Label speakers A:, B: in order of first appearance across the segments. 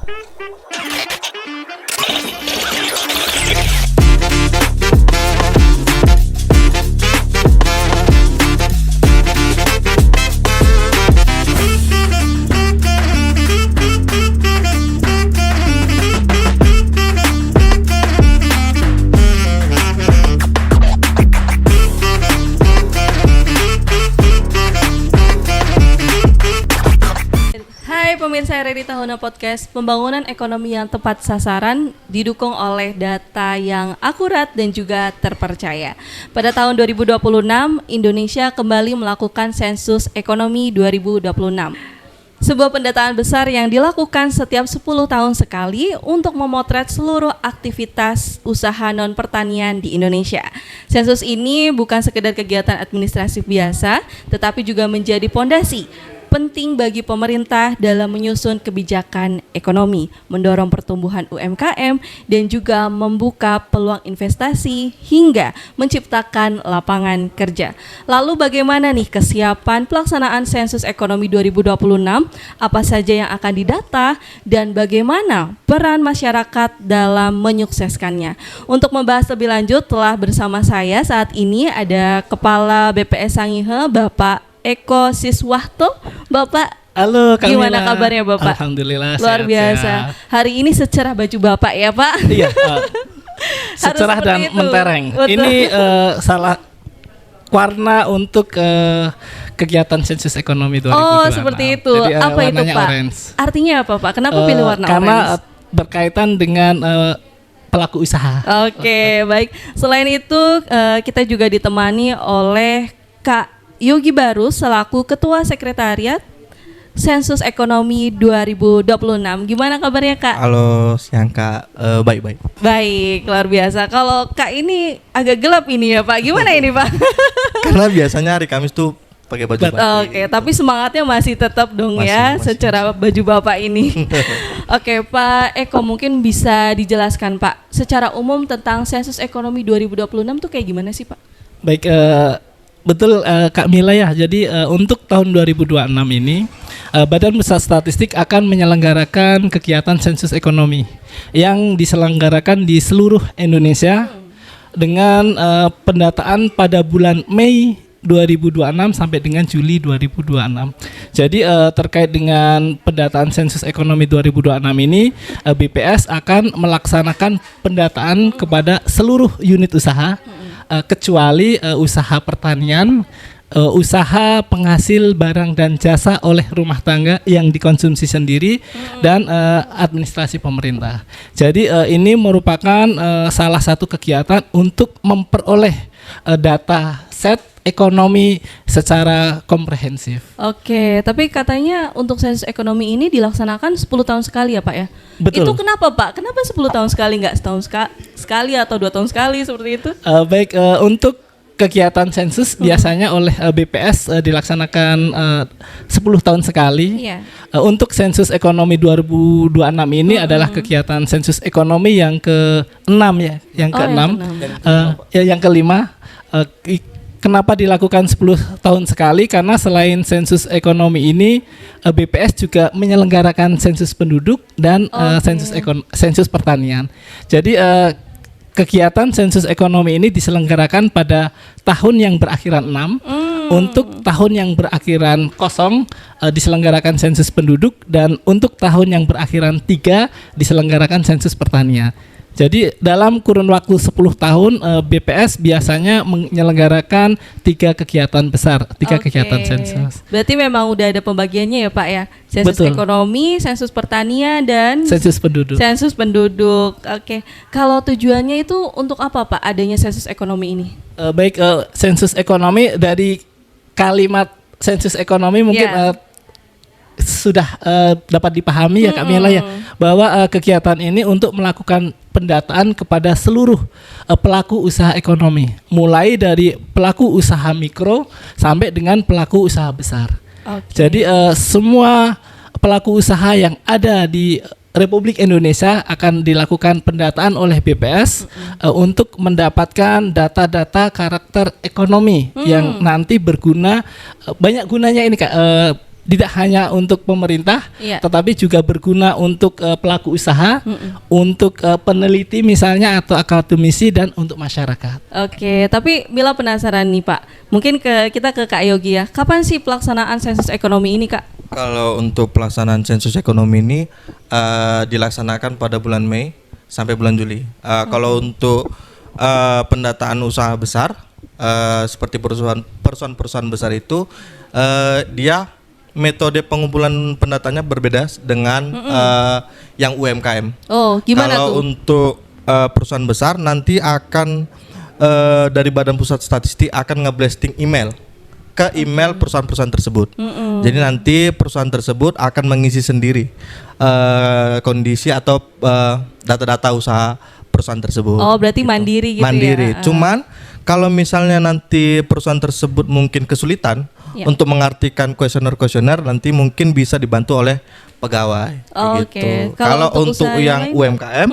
A: Hai pemirsa RRI Tahuna Podcast, pembangunan ekonomi yang tepat sasaran didukung oleh data yang akurat dan juga terpercaya. Pada tahun 2026, Indonesia kembali melakukan sensus ekonomi 2026. Sebuah pendataan besar yang dilakukan setiap 10 tahun sekali untuk memotret seluruh aktivitas usaha non-pertanian di Indonesia. Sensus ini bukan sekedar kegiatan administratif biasa, tetapi juga menjadi pondasi penting bagi pemerintah dalam menyusun kebijakan ekonomi, mendorong pertumbuhan UMKM, dan juga membuka peluang investasi hingga menciptakan lapangan kerja. Lalu bagaimana nih kesiapan pelaksanaan sensus ekonomi 2026? Apa saja yang akan didata dan bagaimana peran masyarakat dalam menyukseskannya? Untuk membahas lebih lanjut telah bersama saya saat ini ada Kepala BPS Sangihe, Bapak Eko Siswahto. Bapak,
B: halo Kak
A: gimana
B: Mila?
A: kabarnya Bapak?
B: Alhamdulillah
A: luar biasa. Hari ini secerah baju Bapak ya Pak?
B: Iya, secerah dan mentereng.
A: Betul.
B: Ini salah warna untuk kegiatan sensus ekonomi 2026.
A: Oh seperti itu.
B: Jadi,
A: apa itu Pak?
B: Orange.
A: Artinya apa Pak? Kenapa pilih warna
B: karena
A: orange?
B: berkaitan dengan pelaku usaha.
A: Oke, baik. Selain itu kita juga ditemani oleh Kak Yogi Barus selaku Ketua Sekretariat Sensus Ekonomi 2026. Gimana kabarnya Kak?
C: Halo, siang Kak. Baik-baik.
A: Baik, luar biasa. Kalau Kak ini agak gelap ini ya Pak. Gimana ini Pak?
C: Karena biasanya hari Kamis tuh pakai baju batik.
A: Oke, tapi semangatnya masih tetap dong masih. Secara baju Bapak ini. Oke, Pak Eko mungkin bisa dijelaskan Pak secara umum tentang Sensus Ekonomi 2026 tuh kayak gimana sih Pak?
B: Baik, betul Kak Mila ya. Jadi untuk tahun 2026 ini Badan Pusat Statistik akan menyelenggarakan kegiatan sensus ekonomi yang diselenggarakan di seluruh Indonesia dengan pendataan pada bulan Mei 2026 sampai dengan Juli 2026. Jadi terkait dengan pendataan sensus ekonomi 2026 ini BPS akan melaksanakan pendataan kepada seluruh unit usaha kecuali usaha pertanian, usaha penghasil barang dan jasa oleh rumah tangga yang dikonsumsi sendiri dan administrasi pemerintah. Jadi ini merupakan salah satu kegiatan untuk memperoleh data set ekonomi secara komprehensif.
A: Oke, tapi katanya untuk sensus ekonomi ini dilaksanakan 10 tahun sekali ya Pak ya?
B: Betul.
A: Itu kenapa Pak? Kenapa 10 tahun sekali, nggak setahun sekali atau 2 tahun sekali seperti itu?
B: Baik, untuk kegiatan sensus biasanya oleh BPS dilaksanakan 10 tahun sekali.
A: Iya.
B: Untuk sensus ekonomi 2026 ini adalah kegiatan sensus ekonomi yang ke-6 ya, yang ke-6. Yang kelima. Kenapa dilakukan 10 tahun sekali? Karena selain sensus ekonomi ini, BPS juga menyelenggarakan sensus penduduk dan sensus pertanian. Jadi kegiatan sensus ekonomi ini diselenggarakan pada tahun yang berakhiran 6. Untuk tahun yang berakhiran 0 diselenggarakan sensus penduduk, dan untuk tahun yang berakhiran 3 diselenggarakan sensus pertanian. Jadi dalam kurun waktu 10 tahun BPS biasanya menyelenggarakan 3 kegiatan besar, 3 kegiatan sensus.
A: Berarti memang udah ada pembagiannya ya Pak ya? Sensus
B: Betul.
A: Ekonomi, sensus pertanian, dan
B: sensus penduduk.
A: Sensus penduduk. Oke. Kalau tujuannya itu untuk apa Pak adanya sensus ekonomi ini?
B: Baik, sensus ekonomi, dari kalimat sensus ekonomi mungkin sudah dapat dipahami ya Kak Mila ya, bahwa kegiatan ini untuk melakukan pendataan kepada seluruh pelaku usaha ekonomi, mulai dari pelaku usaha mikro sampai dengan pelaku usaha besar. Jadi semua pelaku usaha yang ada di Republik Indonesia akan dilakukan pendataan oleh BPS untuk mendapatkan data-data karakter ekonomi yang nanti berguna, banyak gunanya ini Kak. tidak hanya untuk pemerintah,
A: Iya.
B: tetapi juga berguna untuk pelaku usaha, untuk peneliti misalnya atau akademisi dan untuk masyarakat.
A: Oke, tapi Mila penasaran nih Pak. Mungkin kita ke Kak Yogi ya. Kapan sih pelaksanaan sensus ekonomi ini Kak?
C: Kalau untuk pelaksanaan sensus ekonomi ini dilaksanakan pada bulan Mei sampai bulan Juli. Kalau untuk pendataan usaha besar seperti perusahaan besar itu dia metode pengumpulan pendataannya berbeda dengan yang UMKM.
A: Oh, gimana
C: Kalau
A: tuh?
C: untuk perusahaan besar nanti akan dari Badan Pusat Statistik akan ngeblasting email ke email perusahaan-perusahaan tersebut. Jadi nanti perusahaan tersebut akan mengisi sendiri kondisi atau data-data usaha perusahaan tersebut.
A: Oh, berarti mandiri gitu
C: Mandiri.
A: ya?
C: Cuman kalau misalnya nanti perusahaan tersebut mungkin kesulitan
A: Ya.
C: untuk mengartikan kuesioner nanti mungkin bisa dibantu oleh pegawai.
A: Oh,
C: Gitu.
A: oke.
C: Kalau untuk
A: usaha
C: yang
A: lain?
C: UMKM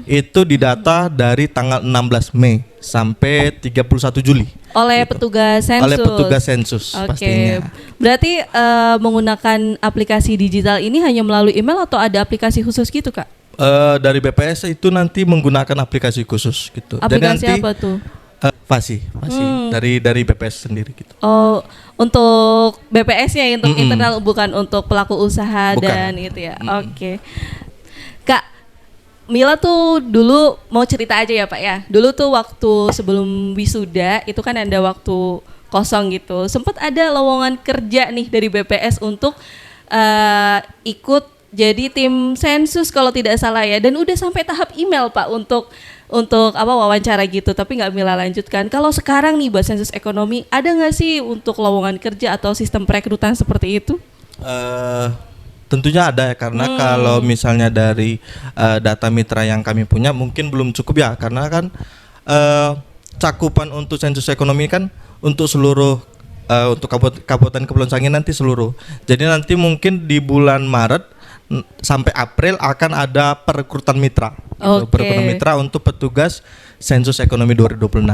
C: itu didata dari tanggal 16 Mei sampai 31 Juli
A: Oleh petugas sensus.
C: oleh petugas sensus
A: Oke.
C: pastinya.
A: Berarti menggunakan aplikasi digital ini hanya melalui email atau ada aplikasi khusus gitu Kak?
C: Dari BPS itu nanti menggunakan aplikasi khusus gitu.
A: Aplikasi
C: Jadi nanti
A: apa tuh?
C: Fasi dari BPS sendiri gitu.
A: Oh, untuk BPS-nya untuk internal bukan untuk pelaku usaha
C: Bukan.
A: dan itu ya. Oke. Kak, Mila tuh dulu mau cerita aja ya Pak ya. Dulu tuh waktu sebelum wisuda itu kan ada waktu kosong gitu. Sempat ada lowongan kerja nih dari BPS untuk ikut jadi tim sensus kalau tidak salah ya. Dan udah sampai tahap email Pak untuk wawancara gitu, tapi nggak Mila lanjutkan. Kalau sekarang nih buat sensus ekonomi, ada nggak sih untuk lowongan kerja atau sistem perekrutan seperti itu?
C: Tentunya ada ya, karena kalau misalnya dari data mitra yang kami punya mungkin belum cukup ya, karena kan cakupan untuk sensus ekonomi kan untuk seluruh untuk Kabupaten Kepulauan Sangihe nanti seluruh. Jadi nanti mungkin di bulan Maret sampai April akan ada perekrutan mitra. Gitu.
A: Oke.
C: Perekrutan mitra untuk petugas sensus ekonomi 2026.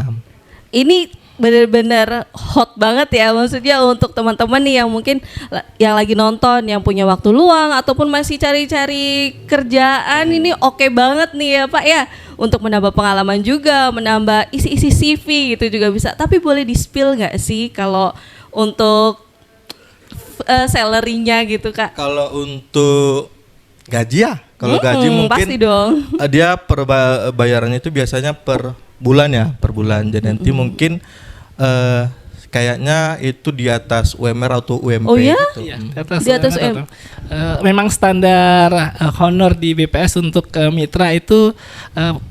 A: Ini benar-benar hot banget ya, maksudnya untuk teman-teman nih yang mungkin yang lagi nonton, yang punya waktu luang ataupun masih cari-cari kerjaan, ini oke banget nih ya Pak ya, untuk menambah pengalaman juga, menambah isi-isi CV gitu juga bisa. Tapi boleh di-spill nggak sih kalau untuk salary-nya gitu Kak?
C: Kalau untuk gaji ya, kalau gaji mungkin
A: pasti dong.
C: Dia bayarannya itu biasanya per bulan ya, per bulan. Jadi nanti mungkin kayaknya itu di atas UMR atau UMP.
A: Oh ya?
C: Gitu.
B: Iya,
A: Di atas
B: memang standar honor di BPS untuk mitra itu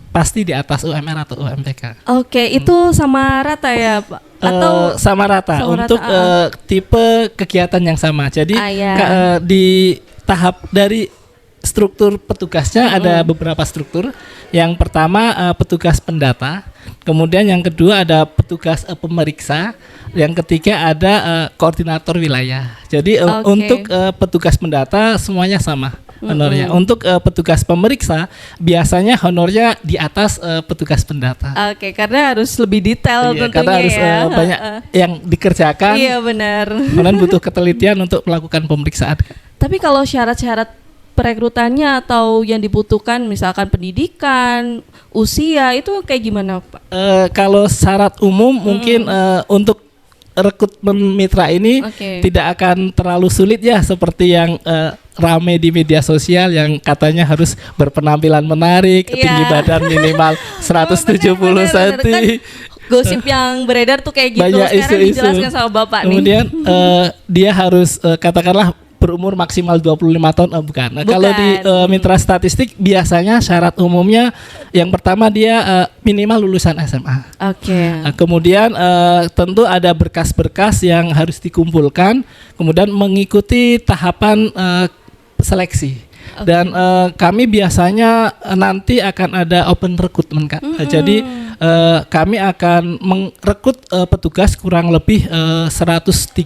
B: pasti di atas UMR atau UMPK.
A: Oke, itu sama rata ya Pak? Atau
B: sama rata
A: sama
B: untuk
A: rata,
B: tipe kegiatan yang sama. Jadi
A: ya.
B: di tahap dari struktur petugasnya ada beberapa struktur. Yang pertama petugas pendata, kemudian yang kedua ada petugas pemeriksa, yang ketiga ada koordinator wilayah. Jadi untuk petugas pendata semuanya sama honornya. Untuk petugas pemeriksa biasanya honornya di atas petugas pendata.
A: Oke, karena harus lebih detail
B: Iya,
A: tentunya
B: karena harus
A: ya.
B: banyak yang dikerjakan.
A: Iya benar.
B: Kemudian butuh ketelitian untuk melakukan pemeriksaan.
A: Tapi kalau syarat-syarat perekrutannya atau yang dibutuhkan misalkan pendidikan, usia itu kayak gimana Pak?
B: Kalau syarat umum mungkin untuk rekrutmen mitra ini tidak akan terlalu sulit ya, seperti yang rame di media sosial yang katanya harus berpenampilan menarik, tinggi badan minimal 170 cm.
A: Gosip yang beredar tuh kayak gitu.
B: Banyak
A: Sekarang
B: isu-isu.
A: dijelaskan sama Bapak
B: Kemudian
A: nih.
B: dia harus katakanlah berumur maksimal 25 tahun. Bukan. Nah, kalau di mitra statistik biasanya syarat umumnya yang pertama dia minimal lulusan SMA.
A: Oke.
B: Kemudian tentu ada berkas-berkas yang harus dikumpulkan, kemudian mengikuti tahapan seleksi. Dan kami biasanya nanti akan ada open recruitment Kak. Jadi kami akan merekrut petugas kurang lebih 130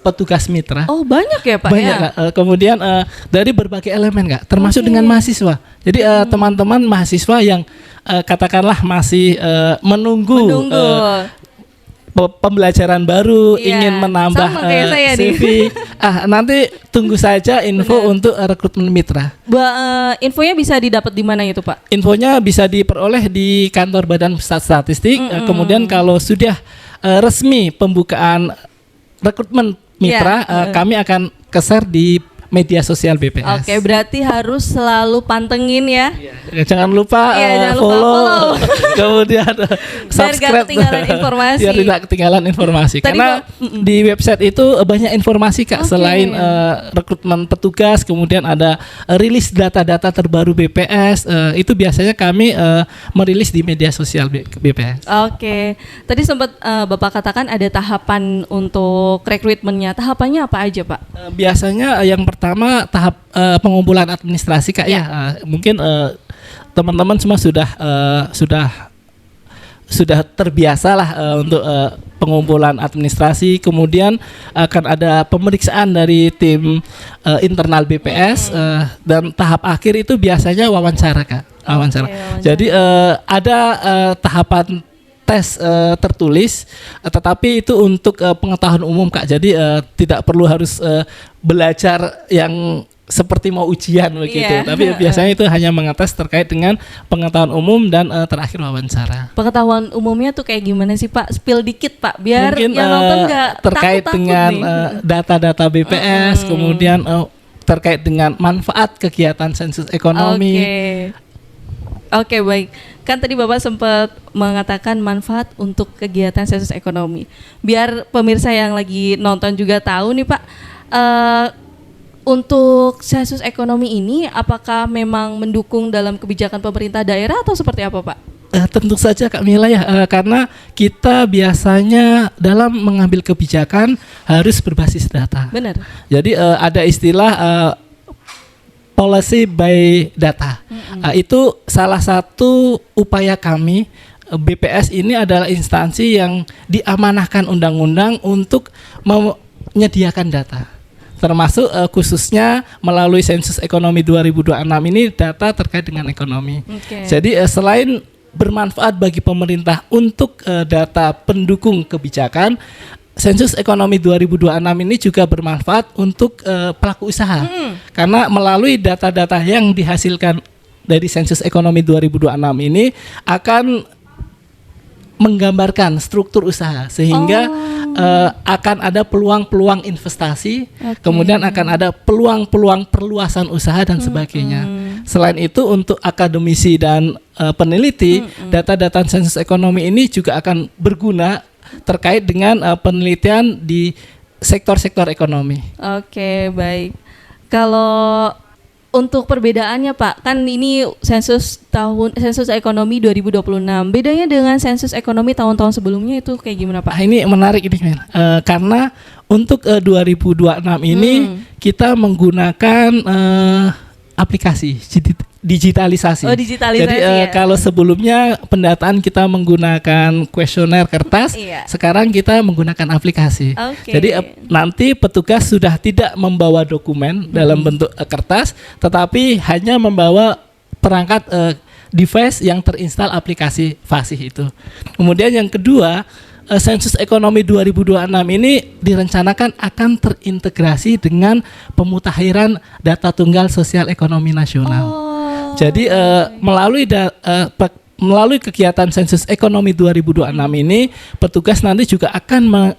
B: petugas mitra.
A: Oh banyak ya Pak
B: banyak,
A: ya?
B: Kak. Kemudian dari berbagai elemen Kak, termasuk dengan mahasiswa. Jadi teman-teman mahasiswa yang katakanlah masih menunggu pembelajaran baru,
A: Iya,
B: ingin menambah
A: sama kayak saya nih.
B: CV, nanti tunggu saja info untuk rekrutmen mitra.
A: Infonya bisa didapat di mana itu Pak?
B: Infonya bisa diperoleh di kantor Badan Pusat Statistik. Kemudian kalau sudah resmi pembukaan rekrutmen mitra, kami akan share di media sosial BPS.
A: Oke, berarti harus selalu pantengin ya.
B: Ya, jangan lupa,
A: Jangan lupa
B: follow, kemudian
A: Biar
B: subscribe,
A: gak ketinggalan informasi.
B: biar tidak ketinggalan informasi.
A: Tadi
B: Karena di website itu banyak informasi Kak. Selain rekrutmen petugas, kemudian ada rilis data-data terbaru BPS. Itu biasanya kami merilis di media sosial BPS.
A: Oke, tadi sempat Bapak katakan ada tahapan untuk rekrutmennya. Tahapannya apa aja Pak?
B: Biasanya yang pertama tahap pengumpulan administrasi Kak ya. Mungkin teman-teman semua sudah terbiasa lah untuk pengumpulan administrasi. Kemudian akan ada pemeriksaan dari tim internal BPS, dan tahap akhir itu biasanya wawancara Kak. Wawancara. Jadi ada tahapan tes tertulis, tetapi itu untuk pengetahuan umum Kak. Jadi tidak perlu harus belajar yang seperti mau ujian begitu. Tapi biasanya itu hanya mengetes terkait dengan pengetahuan umum dan terakhir wawancara.
A: Pengetahuan umumnya tuh kayak gimana sih Pak? Spill dikit Pak, biar
B: Mungkin
A: yang nonton nggak
B: terkait
A: takut-takut
B: dengan
A: nih.
B: data-data BPS, kemudian terkait dengan manfaat kegiatan sensus ekonomi.
A: Oke, baik. Kan tadi Bapak sempat mengatakan manfaat untuk kegiatan sensus ekonomi. Biar pemirsa yang lagi nonton juga tahu nih Pak, untuk sensus ekonomi ini apakah memang mendukung dalam kebijakan pemerintah daerah atau seperti apa Pak?
B: Tentu saja Kak Mila ya, karena kita biasanya dalam mengambil kebijakan harus berbasis data.
A: Benar.
B: Jadi ada istilah policy by data. Itu salah satu upaya kami. BPS ini adalah instansi yang diamanahkan undang-undang untuk menyediakan data, termasuk khususnya melalui sensus ekonomi 2026 ini data terkait dengan ekonomi. Jadi selain bermanfaat bagi pemerintah untuk data pendukung kebijakan, sensus ekonomi 2026 ini juga bermanfaat untuk pelaku usaha. Karena melalui data-data yang dihasilkan dari sensus ekonomi 2026 ini akan menggambarkan struktur usaha, sehingga akan ada peluang-peluang investasi, kemudian akan ada peluang-peluang perluasan usaha dan sebagainya. Selain itu untuk akademisi dan peneliti, data-data sensus ekonomi ini juga akan berguna terkait dengan penelitian di sektor-sektor ekonomi.
A: Oke, baik. Kalau untuk perbedaannya Pak, kan ini sensus ekonomi 2026. Bedanya dengan sensus ekonomi tahun-tahun sebelumnya itu kayak gimana Pak?
B: Ini menarik ini, karena untuk 2026 ini kita menggunakan aplikasi digitalisasi.
A: Digitalisasi.
B: Jadi kalau sebelumnya pendataan kita menggunakan kuesioner kertas, sekarang kita menggunakan aplikasi. Jadi nanti petugas sudah tidak membawa dokumen dalam bentuk kertas, tetapi hanya membawa perangkat device yang terinstal aplikasi Fasih itu. Kemudian yang kedua, sensus ekonomi 2026 ini direncanakan akan terintegrasi dengan pemutakhiran data tunggal sosial ekonomi nasional. Jadi melalui kegiatan sensus ekonomi 2026 ini, petugas nanti juga akan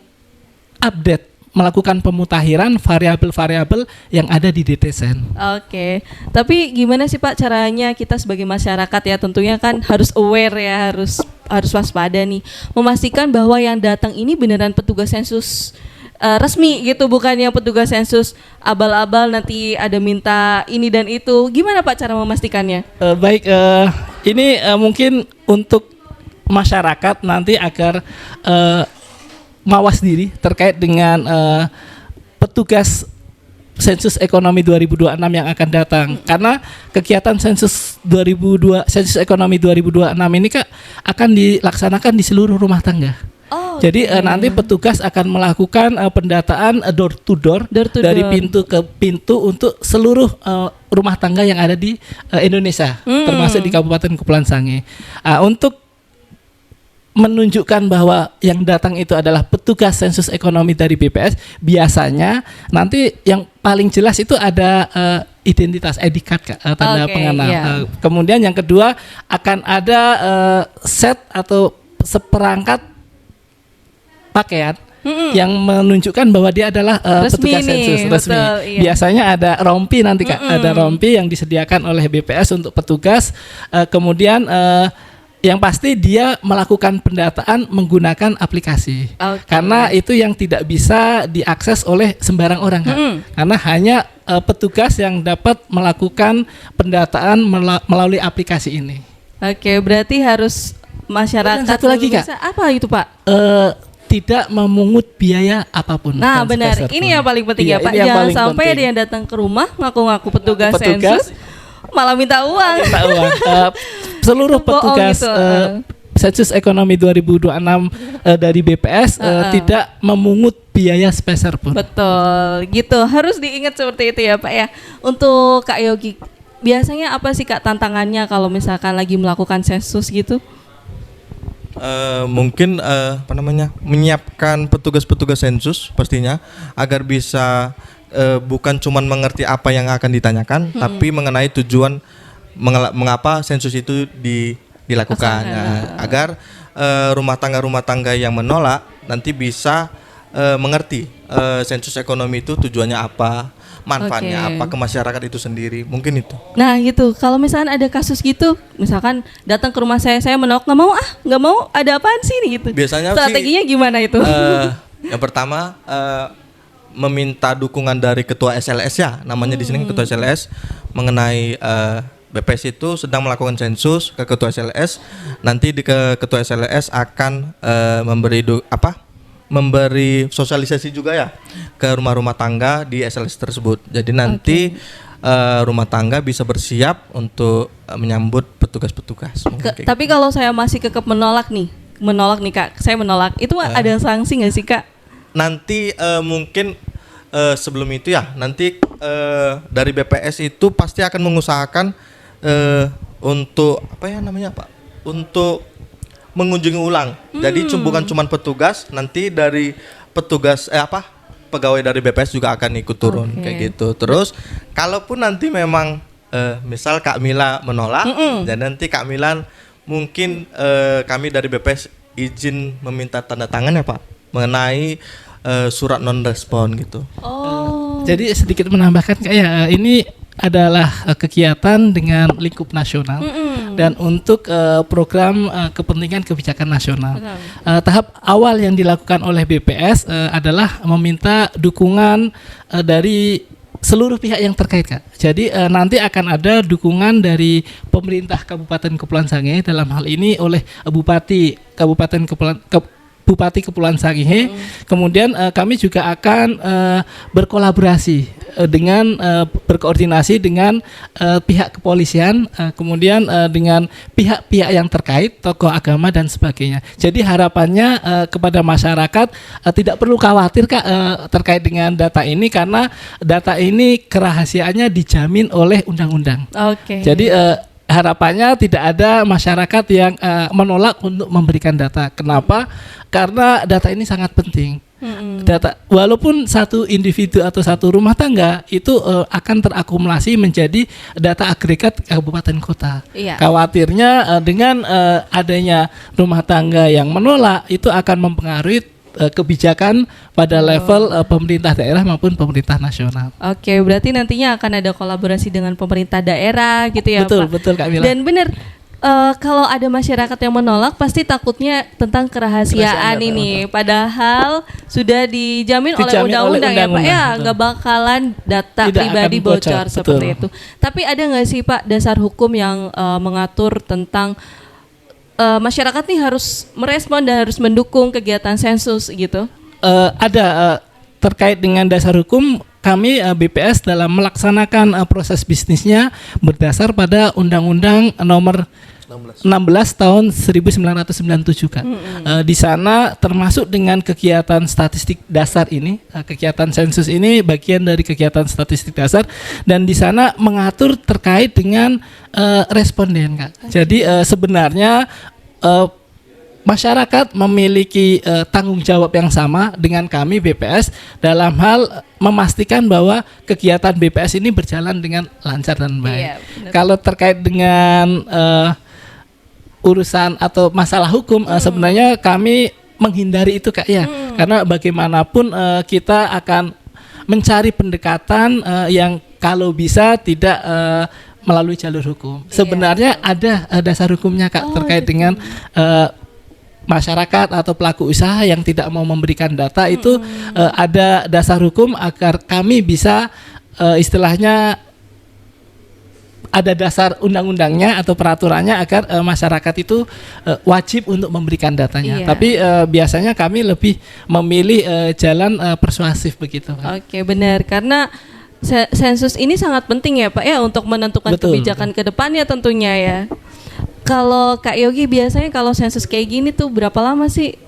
B: melakukan pemutakhiran variabel-variabel yang ada di DTSen.
A: Oke, tapi gimana sih Pak caranya kita sebagai masyarakat ya, tentunya kan harus aware ya, harus waspada nih, memastikan bahwa yang datang ini beneran petugas sensus resmi gitu, bukan yang petugas sensus abal-abal nanti ada minta ini dan itu. Gimana Pak cara memastikannya?
B: Baik, ini mungkin untuk masyarakat nanti agar mawas diri terkait dengan petugas sensus ekonomi 2026 yang akan datang. Karena kegiatan sensus ekonomi 2026 ini Kak akan dilaksanakan di seluruh rumah tangga. Jadi nanti petugas akan melakukan pendataan door to door dari pintu ke pintu untuk seluruh rumah tangga yang ada di Indonesia, termasuk di Kabupaten Kepulauan Sangihe. Untuk menunjukkan bahwa yang datang itu adalah petugas sensus ekonomi dari BPS, biasanya nanti yang paling jelas itu ada identitas ID card, Kak, tanda pengenal. Kemudian yang kedua akan ada set atau seperangkat pakaian yang menunjukkan bahwa dia adalah petugas sensus resmi.
A: Betul, iya.
B: Biasanya ada rompi nanti, Kak. Ada rompi yang disediakan oleh BPS untuk petugas. Kemudian yang pasti dia melakukan pendataan menggunakan aplikasi. Karena itu yang tidak bisa diakses oleh sembarang orang, Kak. Karena hanya petugas yang dapat melakukan pendataan melalui aplikasi ini.
A: Oke, berarti harus masyarakat.
B: Dan satu lagi, Kak.
A: Apa itu, Pak?
B: Tidak memungut biaya apapun.
A: Nah, benar. Ini yang paling penting ya, Pak. Jangan sampai ada yang datang ke rumah ngaku-ngaku petugas sensus malah minta uang.
B: Seluruh petugas
A: gitu.
B: sensus ekonomi 2026 dari BPS tidak memungut biaya sepeser pun.
A: Betul, gitu. Harus diingat seperti itu ya, Pak ya. Untuk Kak Yogi, biasanya apa sih, Kak, tantangannya kalau misalkan lagi melakukan sensus gitu?
C: Mungkin menyiapkan petugas-petugas sensus pastinya agar bisa bukan cuman mengerti apa yang akan ditanyakan, tapi mengenai tujuan mengapa sensus itu dilakukan. Agar rumah tangga yang menolak nanti bisa mengerti sensus ekonomi itu tujuannya apa, manfaatnya apa ke masyarakat itu sendiri, mungkin itu.
A: Nah gitu, kalau misalkan ada kasus gitu, misalkan datang ke rumah saya menolak, nggak mau, ada apaan sih nih gitu.
C: Biasanya
A: strateginya sih, gimana itu?
C: Yang pertama meminta dukungan dari ketua SLS ya, namanya di sini ketua SLS, mengenai BPS itu sedang melakukan sensus ke ketua SLS. Nanti ke ketua SLS akan memberi sosialisasi juga ya ke rumah-rumah tangga di SLS tersebut. Jadi nanti rumah tangga bisa bersiap untuk menyambut petugas-petugas.
A: Tapi kalau saya masih kekep menolak nih Kak, saya menolak, itu ada sanksi nggak sih, Kak? Nanti
C: mungkin sebelum itu ya, nanti dari BPS itu pasti akan mengusahakan untuk untuk mengunjungi ulang. Jadi bukan cuma petugas, nanti dari petugas pegawai dari BPS juga akan ikut turun kayak gitu. Terus kalaupun nanti memang misal Kak Mila menolak, dan nanti Kak Mila mungkin kami dari BPS izin meminta tanda tangan ya, Pak, mengenai surat non respon gitu.
B: Jadi sedikit menambahkan, kayak ini adalah kegiatan dengan lingkup nasional dan untuk program kepentingan kebijakan nasional. Tahap awal yang dilakukan oleh BPS adalah meminta dukungan dari seluruh pihak yang terkait, Kak. Jadi nanti akan ada dukungan dari pemerintah Kabupaten Kepulauan Sangihe, dalam hal ini oleh Bupati Kepulauan Sangihe. Kemudian kami juga akan berkolaborasi dengan berkoordinasi dengan pihak kepolisian, kemudian dengan pihak-pihak yang terkait, tokoh agama dan sebagainya. Jadi harapannya kepada masyarakat tidak perlu khawatir, Kak, terkait dengan data ini, karena data ini kerahasiaannya dijamin oleh undang-undang. Jadi harapannya tidak ada masyarakat yang menolak untuk memberikan data. Kenapa? Karena data ini sangat penting. Data, walaupun satu individu atau satu rumah tangga itu akan terakumulasi menjadi data agregat kabupaten kota. Khawatirnya dengan adanya rumah tangga yang menolak itu akan mempengaruhi kebijakan pada level pemerintah daerah maupun pemerintah nasional.
A: Berarti nantinya akan ada kolaborasi dengan pemerintah daerah gitu ya, Pak?
B: Betul, Kak Mila.
A: Dan benar, kalau ada masyarakat yang menolak pasti takutnya tentang kerahasiaan ini. Padahal sudah dijamin oleh undang-undang ya, Pak ya, nggak bakalan data pribadi bocor seperti itu. Tapi ada nggak sih, Pak, dasar hukum yang mengatur tentang masyarakat nih harus merespon dan harus mendukung kegiatan sensus gitu?
B: Ada terkait dengan dasar hukum. Kami BPS dalam melaksanakan proses bisnisnya berdasar pada Undang-Undang Nomor 16 tahun 1997, Kak. Di sana termasuk dengan kegiatan statistik dasar ini, kegiatan sensus ini bagian dari kegiatan statistik dasar, dan di sana mengatur terkait dengan responden, Kak. Jadi sebenarnya masyarakat memiliki tanggung jawab yang sama dengan kami BPS dalam hal memastikan bahwa kegiatan BPS ini berjalan dengan lancar dan baik.
A: Iya, benar.
B: Kalau terkait dengan urusan atau masalah hukum, sebenarnya kami menghindari itu Kak ya, karena bagaimanapun kita akan mencari pendekatan yang kalau bisa tidak melalui jalur hukum. Sebenarnya ada dasar hukumnya Kak terkait dengan masyarakat atau pelaku usaha yang tidak mau memberikan data itu ada dasar hukum agar kami bisa istilahnya ada dasar undang-undangnya atau peraturannya agar masyarakat itu wajib untuk memberikan datanya.
A: Iya.
B: Tapi biasanya kami lebih memilih jalan persuasif begitu Kak.
A: Oke, benar, karena sensus ini sangat penting ya Pak ya untuk menentukan
B: Betul,
A: kebijakan ke depannya tentunya ya. Kalau Kak Yogi biasanya kalau sensus kayak gini tuh berapa lama sih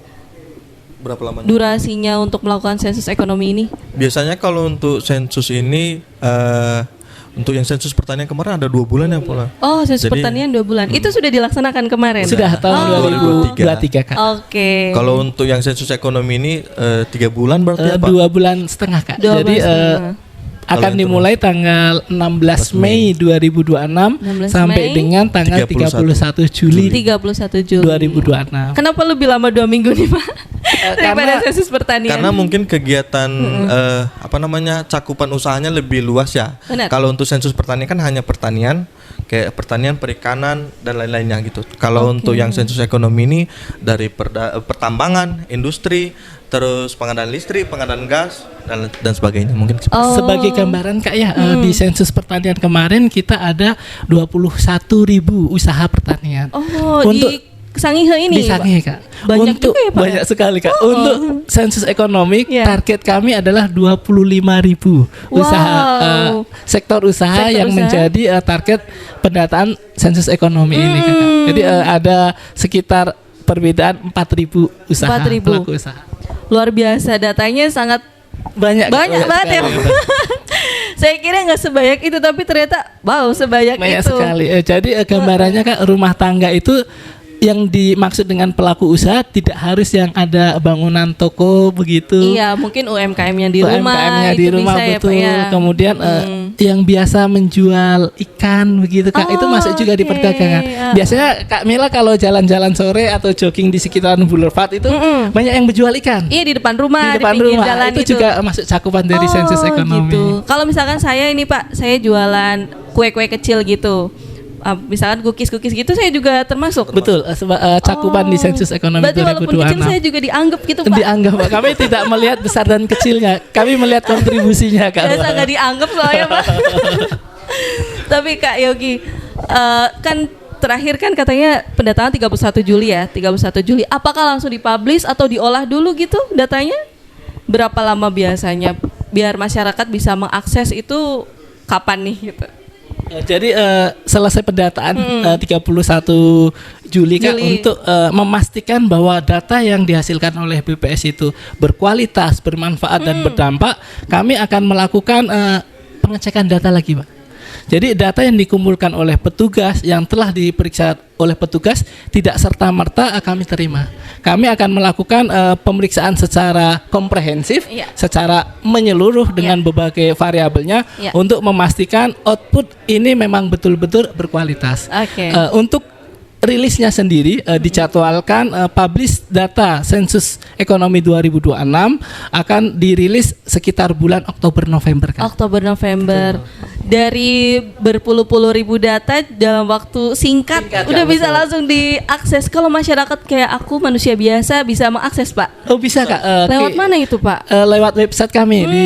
C: Berapa lamanya?
A: durasinya untuk melakukan sensus ekonomi ini?
C: Biasanya kalau untuk sensus ini untuk yang sensus pertanian kemarin ada 2 bulan ya Pola.
A: Oh, sensus
C: Jadi-
A: pertanian 2 bulan. Itu sudah dilaksanakan kemarin?
B: Sudah tahun 2023 Kak.
A: Oke.
C: Kalau untuk yang sensus ekonomi ini 3 bulan berarti apa?
B: 2 bulan setengah Kak.
A: 2
B: Jadi
A: bulan setengah.
B: akan
C: Kalau
B: dimulai tanggal 16 Mei 2026
A: 16
B: sampai
A: Mei.
B: dengan tanggal 31 Juli
A: 31 Juli.
B: 2026.
A: Kenapa lebih lama 2 minggu nih Pak? Daripada
B: karena-
A: sensus pertanian.
C: Karena mungkin kegiatan cakupan usahanya lebih luas ya.
A: Benar.
C: Kalau untuk sensus pertanian kan hanya pertanian, kayak pertanian, perikanan dan lain-lainnya gitu. Kalau untuk yang sensus ekonomi ini dari pertambangan, industri, terus pengadaan listrik, pengadaan gas dan sebagainya mungkin.
A: Oh.
B: Sebagai gambaran Kak ya, di sensus pertanian kemarin kita ada 21.000 usaha pertanian.
A: Oh,
B: Untuk
A: di Sangihe ini.
B: di
A: Pak?
B: Sangihe Kak.
A: Banyak
B: Untuk
A: juga ya, Pak,
B: banyak
A: ya?
B: sekali Kak. Untuk sensus ekonomi
A: Iya.
B: target kami adalah 25.000 usaha
A: Wow.
B: sektor usaha
A: Sektor
B: yang
A: usaha.
B: menjadi target pendataan sensus ekonomi ini Kak. Jadi ada sekitar perbedaan 4.000 usaha
A: 4.000.
B: pelaku usaha.
A: Luar biasa, datanya sangat
B: Banyak
A: banyak banget ya.
B: sekali.
A: Saya kira nggak sebanyak itu, tapi ternyata wow sebanyak
B: Banyak
A: itu.
B: sekali. Jadi gambarannya Kak, rumah tangga itu yang dimaksud dengan pelaku usaha tidak harus yang ada bangunan toko begitu.
A: Iya, mungkin UMKM-nya di rumah,
B: UMKM-nya
A: itu
B: di rumah
A: bisa
B: betul.
A: ya Pak ya.
B: Kemudian yang biasa menjual ikan begitu Kak, itu
A: Oh,
B: masuk juga di
A: oke.
B: perdagangan.
A: Ya.
B: Biasanya Kak Mila kalau jalan-jalan sore atau jogging di sekitaran Boulevard itu banyak yang menjual ikan.
A: Iya, di depan rumah,
B: Di depan
A: pinggir
B: rumah
A: jalan
B: itu juga masuk cakupan dari sensus ekonomi.
A: Gitu. Kalau misalkan saya ini Pak, saya jualan kue-kue kecil gitu. Misalkan cookies-cookies gitu saya juga termasuk.
B: Betul, cakupan di sensus ekonomi
A: Berarti walaupun kecil
B: 2026.
A: saya juga dianggap gitu Pak.
B: Dianggap Pak. Kami tidak melihat besar dan kecilnya, kami melihat kontribusinya Kak.
A: Biasa nggak dianggap soalnya Pak. Tapi Kak Yogi, kan terakhir kan katanya pendataan 31 Juli ya, 31 Juli. Apakah langsung dipublish atau diolah dulu gitu datanya? Berapa lama biasanya biar masyarakat bisa mengakses itu kapan nih gitu?
B: Jadi selesai pendataan 31 Juli Kak,
A: Juli.
B: untuk memastikan bahwa data yang dihasilkan oleh BPS itu berkualitas, bermanfaat dan berdampak, kami akan melakukan pengecekan data lagi Pak. Jadi data yang dikumpulkan oleh petugas yang telah diperiksa oleh petugas tidak serta-merta kami terima. Kami akan melakukan pemeriksaan secara komprehensif,
A: Iya.
B: secara menyeluruh dengan berbagai variabelnya
A: Iya.
B: untuk memastikan output ini memang betul-betul berkualitas.
A: Oke.
B: Untuk rilisnya sendiri dijadwalkan publish data sensus ekonomi 2026 akan dirilis sekitar bulan Oktober November kan.
A: Oktober November. Dari berpuluh-puluh ribu data dalam waktu singkat,
B: Singkat,
A: udah
B: Kak,
A: bisa
B: betul.
A: langsung diakses. Kalau masyarakat kayak aku manusia biasa bisa mengakses Pak.
B: Oh bisa Kak.
A: Lewat mana itu Pak?
B: Lewat website kami di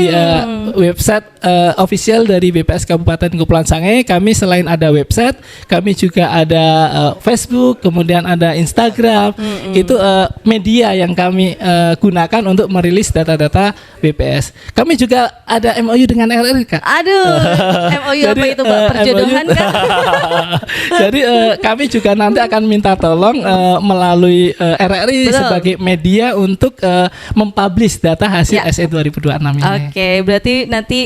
B: website official dari BPS Kabupaten Kepulauan Sangihe. Kami selain ada website, kami juga ada Facebook, kemudian ada Instagram. Itu media yang kami gunakan untuk merilis data-data BPS. Kami juga ada MOU dengan RRI Kak.
A: Aduh, MOU apa itu Pak? Perjodohan
B: MOU
A: kan?
B: Jadi kami juga nanti akan minta tolong melalui RRI
A: Betul.
B: sebagai media untuk mempublish data hasil
A: Ya.
B: SE 2026 ini.
A: Oke, berarti nanti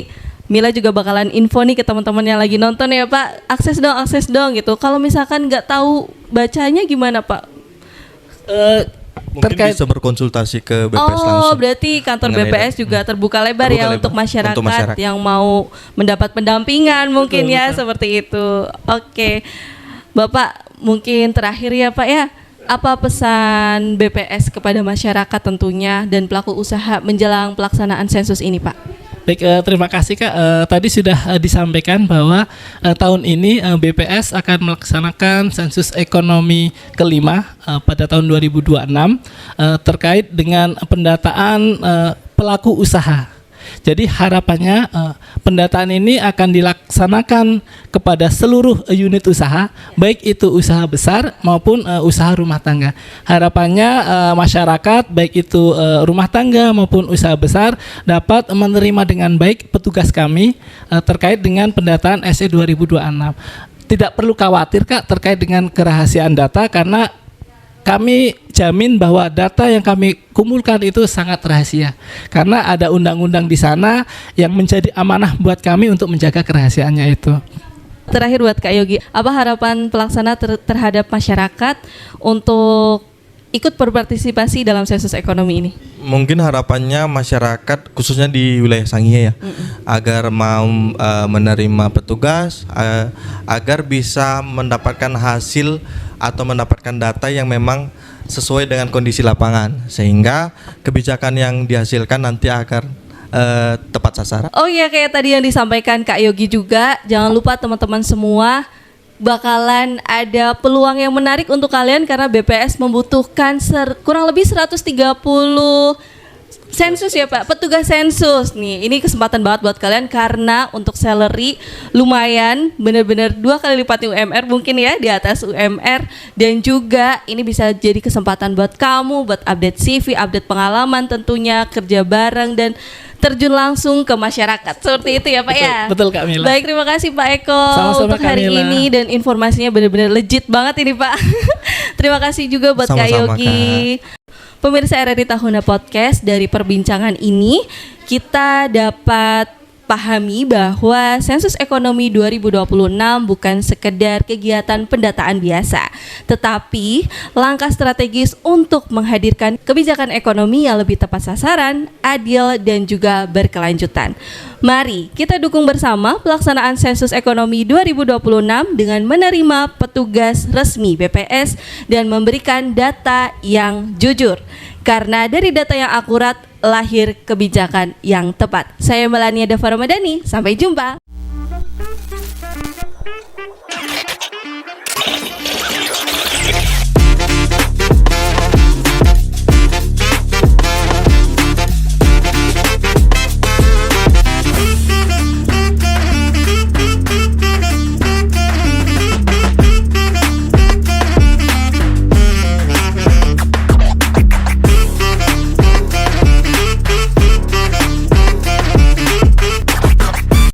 A: Mila juga bakalan info nih ke teman-teman yang lagi nonton ya Pak. Akses dong gitu. Kalau misalkan nggak tahu bacanya gimana Pak?
C: Mungkin
B: terkait
C: bisa berkonsultasi ke BPS
A: Oh,
C: langsung.
A: berarti kantor
C: Mengenai
A: BPS juga terbuka lebar
C: Terbuka
A: ya
C: lebar
A: untuk masyarakat,
C: untuk masyarakat.
A: yang mau mendapat pendampingan mungkin ya seperti itu. Oke. Bapak, mungkin terakhir ya Pak ya. Apa pesan BPS kepada masyarakat tentunya dan pelaku usaha menjelang pelaksanaan sensus ini, Pak?
B: Baik, terima kasih Kak. Tadi sudah disampaikan bahwa tahun ini BPS akan melaksanakan sensus ekonomi kelima pada tahun 2026 terkait dengan pendataan pelaku usaha. Jadi harapannya pendataan ini akan dilaksanakan kepada seluruh unit usaha, baik itu usaha besar maupun usaha rumah tangga. Harapannya masyarakat, baik itu rumah tangga maupun usaha besar, dapat menerima dengan baik petugas kami terkait dengan pendataan SE 2026. Tidak perlu khawatir Kak terkait dengan kerahasiaan data, karena kami jamin bahwa data yang kami kumpulkan itu sangat rahasia, karena ada undang-undang di sana yang menjadi amanah buat kami untuk menjaga kerahasiaannya itu.
A: Terakhir buat Kak Yogi, apa harapan pelaksana terhadap masyarakat untuk ikut berpartisipasi dalam sensus ekonomi ini?
C: Mungkin harapannya masyarakat khususnya di wilayah Sangihe ya, agar mau menerima petugas, agar bisa mendapatkan hasil atau mendapatkan data yang memang sesuai dengan kondisi lapangan, sehingga kebijakan yang dihasilkan nanti akan tepat sasaran.
A: Oh iya, kayak tadi yang disampaikan Kak Yogi juga, jangan lupa teman-teman semua bakalan ada peluang yang menarik untuk kalian karena BPS membutuhkan kurang lebih 130 sensus ya Pak, petugas sensus nih. Ini kesempatan banget buat kalian karena untuk salary lumayan, bener-bener 2 kali lipat UMR mungkin ya, di atas UMR. Dan juga ini bisa jadi kesempatan buat kamu buat update CV, update pengalaman tentunya, kerja bareng dan terjun langsung ke masyarakat. Seperti itu ya Pak ya.
B: Betul Kak Mila.
A: Baik, terima kasih Pak Eko
B: Sama-sama,
A: untuk hari
B: Kak Mila.
A: ini dan informasinya benar-benar legit banget ini Pak. Terima kasih juga buat Kak
C: Sama-sama,
A: Yogi. Pemirsa RRI Tahuna Podcast, dari perbincangan ini kita dapat pahami bahwa sensus ekonomi 2026 bukan sekedar kegiatan pendataan biasa, tetapi langkah strategis untuk menghadirkan kebijakan ekonomi yang lebih tepat sasaran, adil, dan juga berkelanjutan. Mari kita dukung bersama pelaksanaan sensus ekonomi 2026 dengan menerima petugas resmi BPS dan memberikan data yang jujur. Karena dari data yang akurat lahir kebijakan yang tepat. Saya Melania Dava Ramadhani, sampai jumpa.